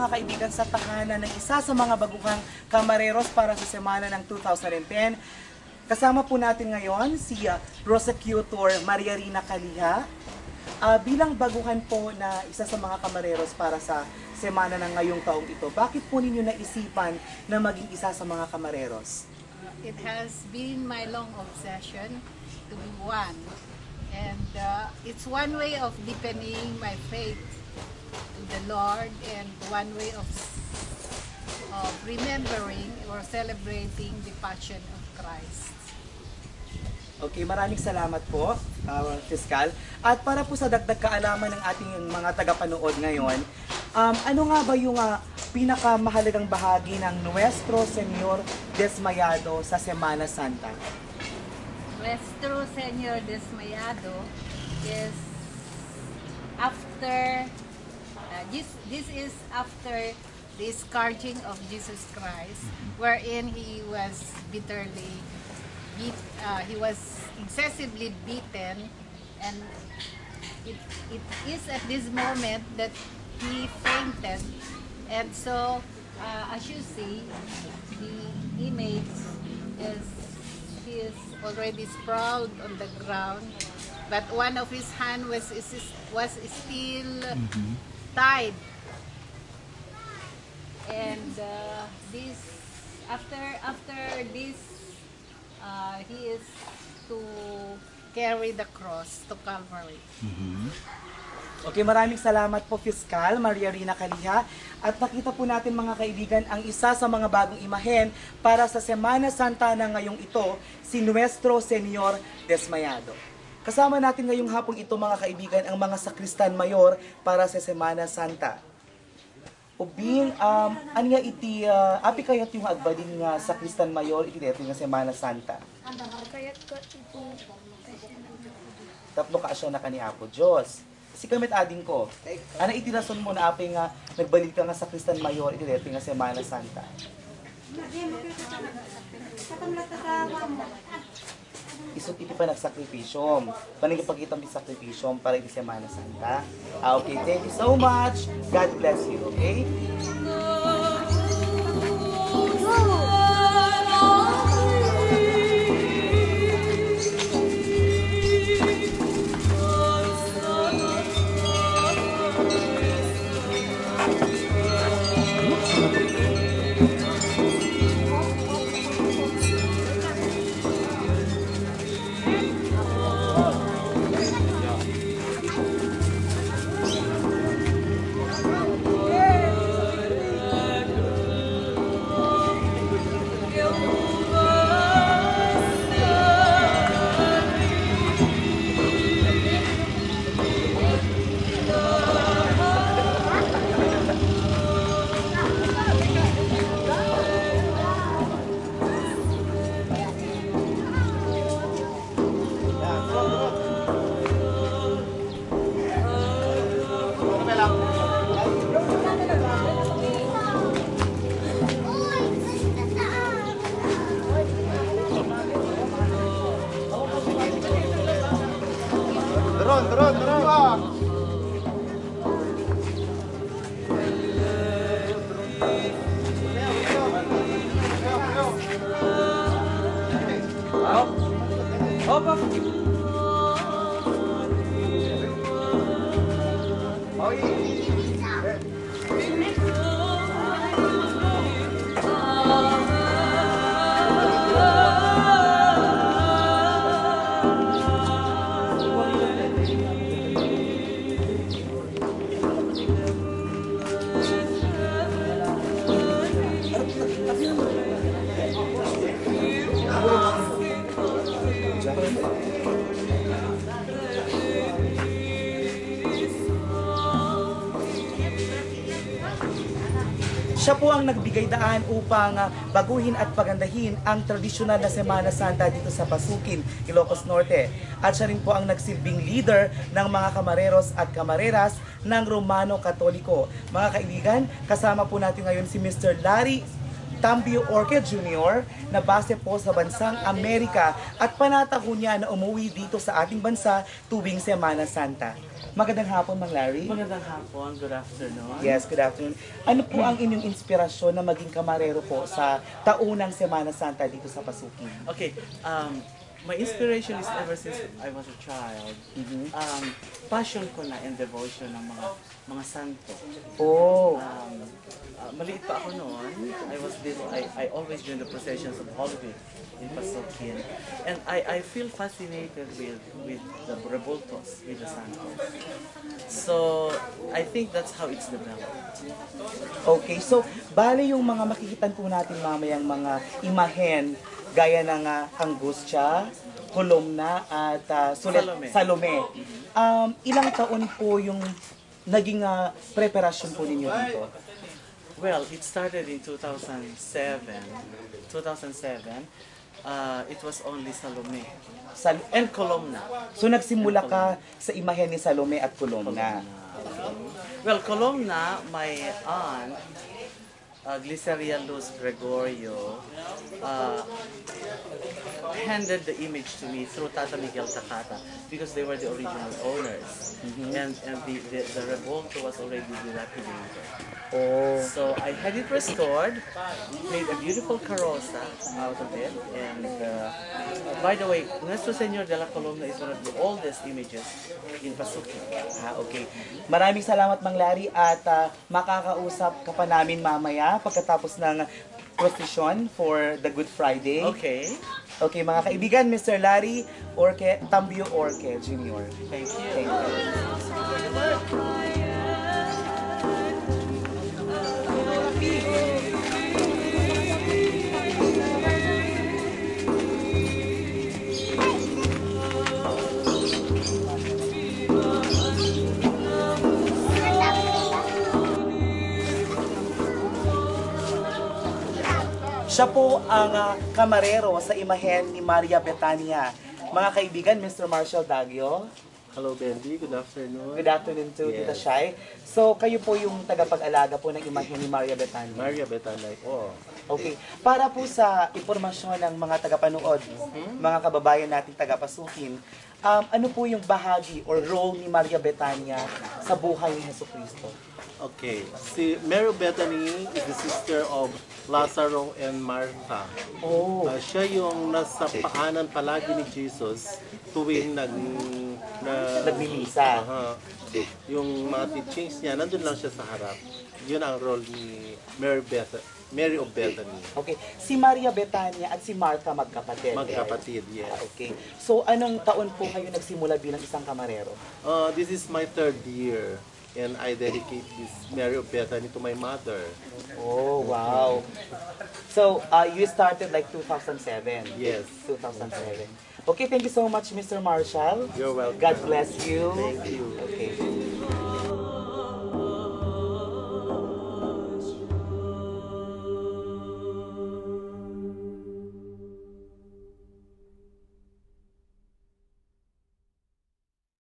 mga kaibigan sa tahanan ng isa sa mga baguhang kamareros para sa semana ng 2010. Kasama po natin ngayon si Prosecutor Maria Rina Caliha. Bilang baguhan po na isa sa mga kamareros para sa semana ng ngayong taong ito, bakit po ninyo naisipan na maging isa sa mga kamareros? It has been my long obsession to be one. And it's one way of deepening my faith to the Lord and one way of remembering or celebrating the Passion of Christ. Okay, maraming salamat po, Fiskal. At para po sa dagdag kaalaman ng ating mga tagapanood ngayon, ano nga ba yung pinakamahalagang bahagi ng Nuestro Señor Desmayado sa Semana Santa? Nuestro Señor Desmayado is after, this is after the scourging of Jesus Christ, wherein he was bitterly he was excessively beaten, and it is at this moment that he fainted. And so, as you see, the image is he is already sprawled on the ground, but one of his hand was still tied. And this after this, he is to carry the cross to Calvary. Okay, maraming salamat po, Fiskal Maria Rina Caliha. At nakita po natin, mga kaibigan, ang isa sa mga bagong imahen para sa Semana Santa na ngayong ito, si Nuestro Señor Desmayado. Kasama natin ngayong hapong ito, mga kaibigan, ang mga sakristan mayor para sa Semana Santa. Ubing, anya iti, api kayat yung agbading nga sakristan mayor iti dito nga Semana Santa. Tapno ka asya na kani Apo Diyos. Si kamit ading ko, ana iti rason mo na api nga nagbalik ka nga sakristan mayor iti dito nga Semana Santa. Isot iti pa nagsakripisyom. Panagipagkita ng sakripisyom para iti Semana Santa. Okay, thank you so much. God bless you, okay? Turun. Siya po ang nagbigay daan upang baguhin at pagandahin ang tradisyonal na Semana Santa dito sa Pasuquin, Ilocos Norte. At siya rin po ang nagsilbing leader ng mga kamareros at kamareras ng Romano Katoliko. Mga kaibigan, kasama po natin ngayon si Mr. Larry Tambio Orchid Jr. na base po sa bansang Amerika at panatako niya na umuwi dito sa ating bansa tuwing Semana Santa. Magandang hapon, Mang Larry. Magandang hapon, good afternoon. Yes, good afternoon. Ano po ang inyong inspirasyon na maging kamarero po sa taunang Semana Santa dito sa Pasuquin? Okay, my inspiration is ever since I was a child. Passion ko na and devotion ng mga santo. Oh, Maliit pa ako noon. I always join the processions of Holy Week in Pasuquin. And I feel fascinated with the rebultos, with the santos. So, I think that's how it's developed. okay. So, bale yung mga makikitan po natin mamayang mga imahen gaya ng angustia, kolomna at Salome. Ilang taon po yung naging preparasyon po ninyo dito? Well, it started in 2007. It was only Salome and Colomna. So nagsimula ka sa imahen ni Salome at Colomna. Well, Colomna, my aunt, Glyceria Luz Gregorio, handed the image to me through Tata Miguel Takata because they were the original owners. And the revolto was already dilapidated. Oh. So I had it restored, made a beautiful carroza out of it, and by the way, Nuestro Señor de la Columna is one of the oldest images in Pasuquin. Okay. Maraming salamat, Mang Larry, at makakausap ka pa namin mamaya pagkatapos ng procession for the Good Friday. Okay, Okay, mga kaibigan, Mr. Larry Tambio Orchid Jr. thank you. Thank you. Siya po ang kamarero sa imahen ni Maria Betania. Mga kaibigan, Mr. Marshall Daguio. Hello, Bendy. Good afternoon. Good afternoon to Tita Shai. So, kayo po yung tagapag-alaga po ng imahen ni Maria Betania. Maria Betania po. Okay. Para po sa impormasyon ng mga tagapanood, mga kababayan nating taga-Pasuquin, ano po yung bahagi or role ni Maria Betania sa buhay ni Jesucristo? Okay. Si Mary Bethany is the sister of Lazaro and Martha. Oh. Siya yung nasa paanan palagi ni Jesus tuwing Nagmimisa. Yung mga teachings niya, nandun lang siya sa harap. Yun ang role ni Mary of Bethany. Okay. Si Maria Betania at si Martha magkapatid. Magkapatid, yes. Okay. So, anong taon po kayo nagsimula bilang isang kamarero? This is my 3rd year. And I dedicate this Mary of Bethany to my mother. Oh, wow. So, you started like 2007? Yes. 2007. Okay, thank you so much, Mr. Marshall. You're welcome. God bless you. Thank you. Okay.